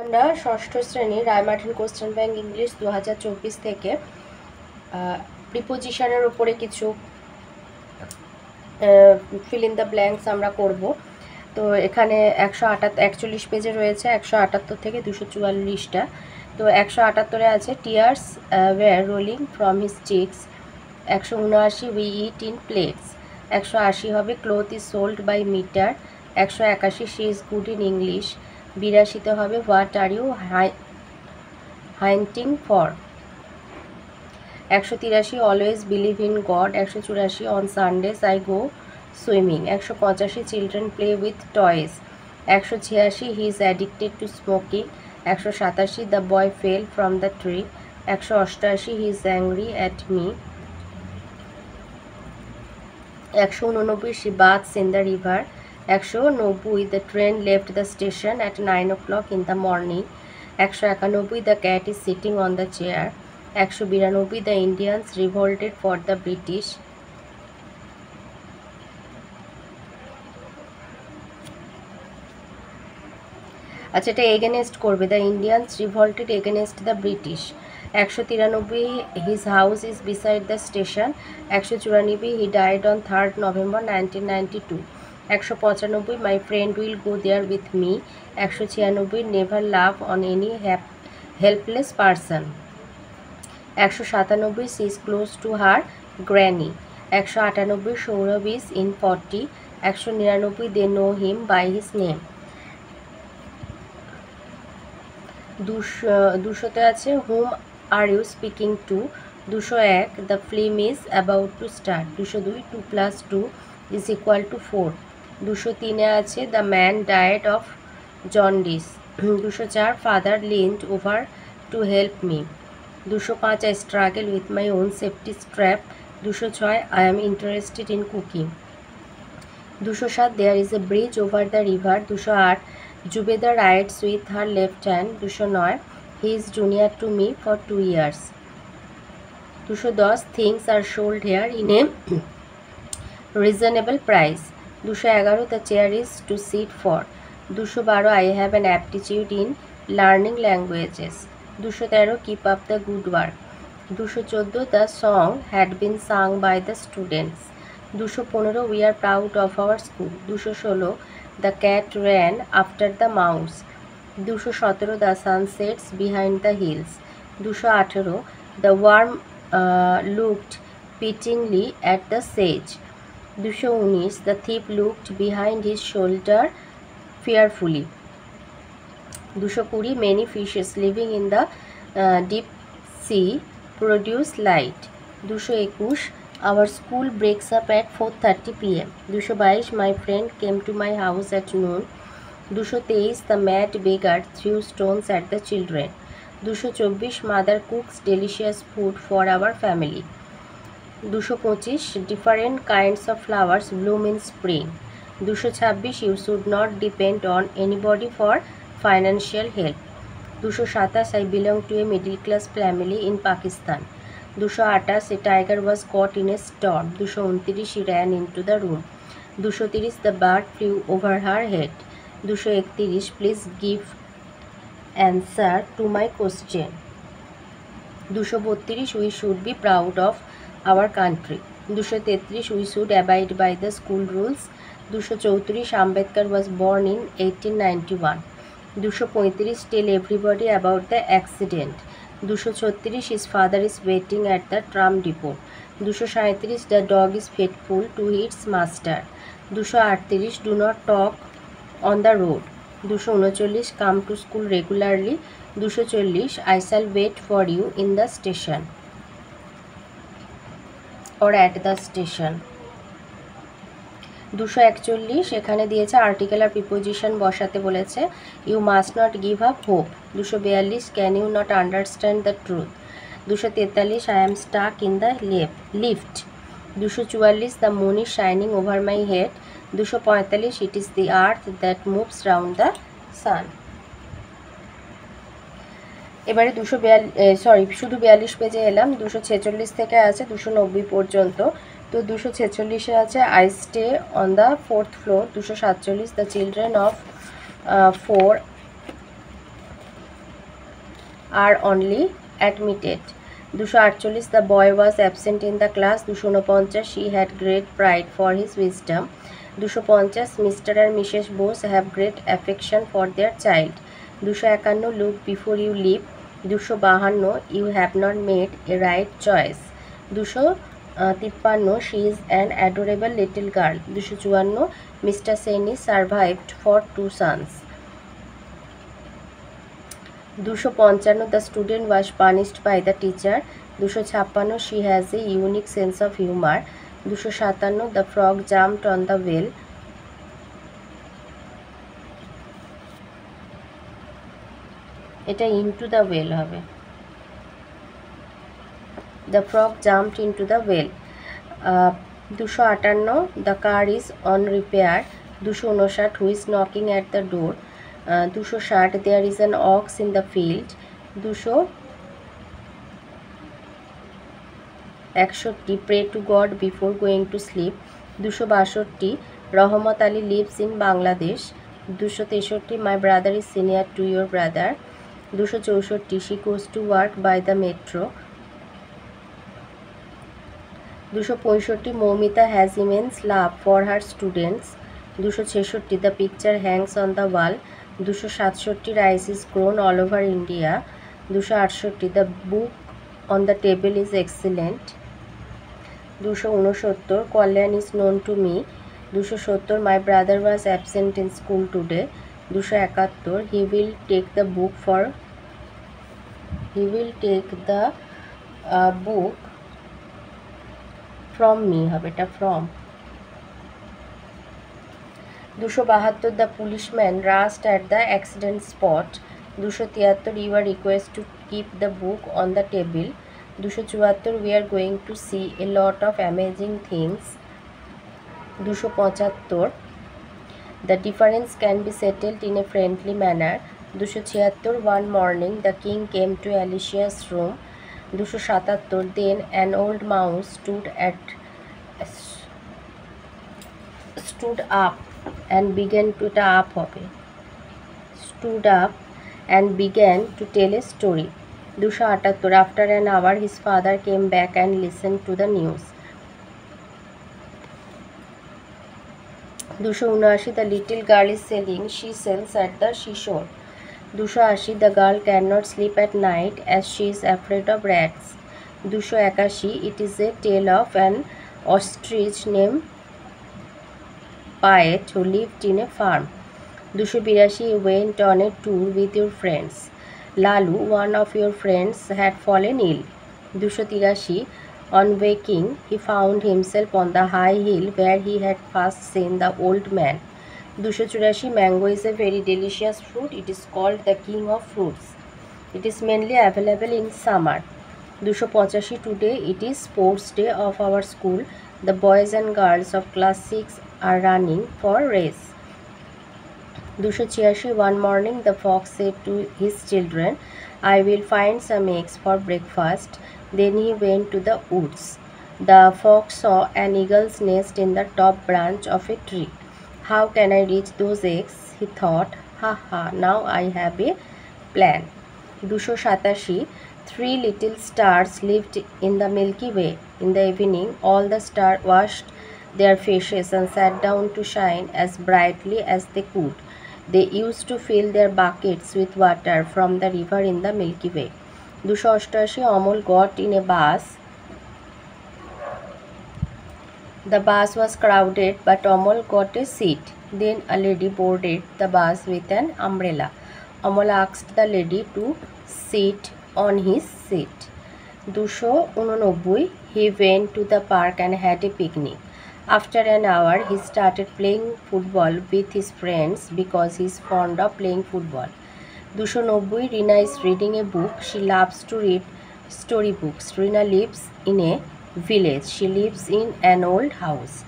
আমরা ষষ্ঠ শ্রেণী রায়মার্টিন কোশ্চেন ব্যাংক ইংলিশ 2024 থেকে প্রিপোজিশনের উপরে কিছু ফিল ইন দ্য ব্ল্যাঙ্কস আমরা করব। তো এখানে 141 পেজে রয়েছে 178 থেকে 244টা। তো 178-এ আছে tears were rolling from his cheeks. 179 we eat in plates. 180 হবে cloth is sold by meter. 181 she is good in English. 82-তে হবে what are you hunting for. 183 always believe in God. 184 on Sundays I go swimming. 185 children play with toys. 186 he is addicted to smoking. 187 the boy fell from the tree. 188 he is angry at me. 189 she baths in the river. 190 the train left the station at 9 o'clock in the morning. 191 the cat is sitting on the chair. 192 the Indians revolted for the British. আচ্ছা, এটা against করবে, the Indians revolted against the British. 193 his house is beside the station. 194 he died on 3rd November 1992। 195 my friend will go there with me. 196 never love on any helpless person. 197 she is close to her granny. 198 Sourav is in 40। 199 they know him by his name. 200-তে আছে whom are you speaking to. 201 the film is about two start. 202 2 + 2 is equal to 4। 203-এ আছে the man died of jaundice. 204 father leaned over to help me. 205 I struggle with my own safety strap. 206 I am interested in cooking. 207 there is a bridge over the river. 208 Jubeda rides with her left hand. 209 he is junior to me for 2 years. 210 things are sold here in a reasonable price. 211 the chair is to sit for. 212 I have an aptitude in learning languages. 213 keep up the good work. 214 the song had been sung by the students. 215 we are proud of our school. 216 the cat ran after the mouse. 217 the sun sets behind the hills. 218 the worm looked pityingly at the sage. 219 the thief looked behind his shoulder fearfully. 220 many fishes living in the deep sea produce light. 221 our school breaks up at 4:30 p.m. 222 my friend came to my house at noon. 223 the mad beggar threw stones at the children. 224 mother cooks delicious food for our family. 225 different kinds of flowers bloom in spring. 226 you should not depend on anybody for financial help. 227 I belong to a middle class family in Pakistan. 228 a tiger was caught in a storm. 229 she ran into the room. 230 the bird flew over her head. 231 please give answer to my question. 232 we should be proud of our country. 233 we should abide by the school rules. 234 Ambedkar was born in 1891. 235 tell everybody about the accident. 236 his father is waiting at the tram depot. 237 the dog is faithful to its master. 238 do not talk on the road. 239 come to school regularly. 240 I shall wait for you in the station or at the station. 241 এখানে দিয়েছে article আর preposition বসাতে বলেছে। You must not give up hope. 242 can you not understand the truth. 243 I am stuck in the lift. 244 the moon is shining over my head. 245 it is the earth that moves round the sun. এবারে শুধু 42 পেজে এলাম। 246 থেকে আছে 290 পর্যন্ত। তো 246-এ আছে I stay on the 4th floor। 247 the children of 4 are only admitted. 248 the boy was absent in the class. 249 she had great pride for his wisdom. 250 Mr. and Mrs. Bose have great affection for their child. 251 look before you leap. 252 you have not made a right choice. 253 she is an adorable little girl. 254 Mr. Saini survived for 2 sons. 255 the student was punished by the teacher. 256 she has a unique sense of humor. 257 the frog jumped on the well. এটা into the well হবে. The frog jumped into the well. 258 the car is on repair. 259 who is knocking at the door. 260 there is an ox in the field. 261 pray to God before going to sleep. 262 Rahmat Ali lives in Bangladesh. 263 my brother is senior to your brother. 264 she goes to work by the metro. 265 Momita has immense love for her students. 266 the picture hangs on the wall. 267 rice is grown all over India. 268 the book on the table is excellent. 269 Kalyan is known to me. 270 my brother was absent in school today. 271 he will take the book from me হবে এটা from. 272 the policeman rushed at the accident spot. 273 you are requested to keep the book on the table. 274 we are going to see a lot of amazing things. 275 the difference can be settled in a friendly manner. 276 one morning the king came to Alicia's room. 277 then an old mouse stood up and began to tell a story. 278 after an hour his father came back and listened to the news. 279 the little girl is selling she sells at the seashore. 280 the girl cannot sleep at night as she is afraid of rats. 281 it is a tale of an ostrich named Piet who lived in a farm. 282 you went on a tour with your friends. Lalu, one of your friends, had fallen ill. 283 on waking he found himself on the high hill where he had first seen the old man. 284 mango is a very delicious fruit. It is called the king of fruits. It is mainly available in summer. 285 today it is sports day of our school. The boys and girls of class 6 are running for race. 286 one morning the fox said to his children, I will find some eggs for breakfast. Then he went to the woods. The fox saw an eagle's nest in the top branch of a tree. How can I reach those eggs? He thought. Ha ha, now I have a plan. 287 three little stars lived in the Milky Way. In the evening all the stars washed their faces and sat down to shine as brightly as they could. They used to fill their buckets with water from the river in the Milky Way. 288 Amol got in a bus. The bus was crowded but Amol got a seat. Then a lady boarded the bus with an umbrella. Amol asked the lady to sit on his seat. 289 he went to the park and had a picnic. After an hour he started playing football with his friends because he is fond of playing football. 290 Rina is reading a book. She loves to read storybooks. Rina lives in a village. She lives in an old house.